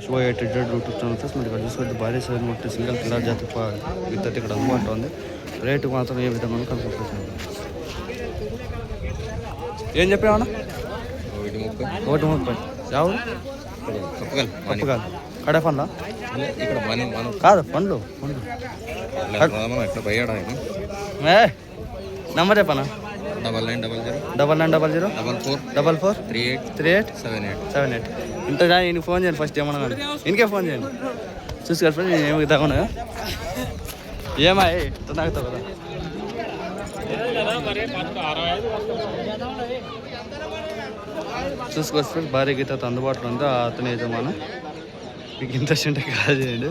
Shiva 800 YouTube channel friends. మీరు ఇక్కడ చూసుకుంటే భారీ సైజ్ మొట్టి సింగిల్ కిల్లర్ జాతి గిత్తటి ఇక్కడ అందుబాటులో ఉంది. రేటు మాత్రం ఏ విధంగా కనుక్కుంటున్నాను. ఏం చెప్పామన్నా? 130. యావు కప్పగాలి కడే పండ్లా కాదు పండ్లు నెంబర్ చెప్పనా? 9900 ఇంత ఈయనకి ఫోన్ చేయండి ఫస్ట్. ఏమన్నా ఇంకే ఫోన్ చేయండి చూసుకోవాలి ఫ్రెండ్. నేను ఏమి తగ్గను ఏమా తాగుతావు కదా. చూసుకోవచ్చు ఫ్రెండ్. భారీ గీతతో అందుబాటులో ఉంది. అతని యజమాని మీకు ఇంట్రెస్ట్ ఉంటే కాల్ చేయండి.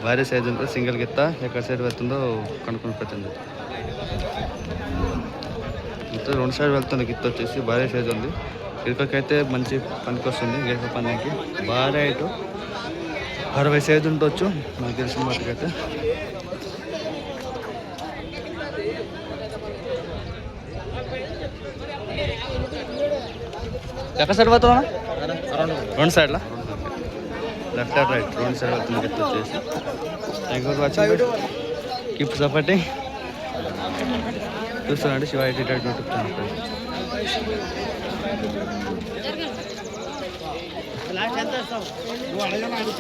భారీ సైజు ఉంటుంది. సింగిల్ గిత్త ఎక్కడ సైడ్ వెళ్తుందో కనుక్కొని పెట్టింది. ఇంత 2 సైడ్ వెళ్తుంది గిత్త వచ్చేసి. భారీ సైజు ఉంది. ఇరుకకైతే మంచి పనికి వస్తుంది. గీత పనికి భారీ హైటు 60 సైజు ఉండొచ్చు నాకు తెలిసిన వాటికైతే. ఎక్కడ సైడ్ పోతావా? 2 సైడ్లా లెఫ్ట్ అండ్ రైట్ 2 సైడ్ వెళ్తుంది గిత్త వచ్చేసి. Thank you for watching. Keep supporting. చూస్తున్నాండి శివ 800 యూట్యూబ్ ఛానల్.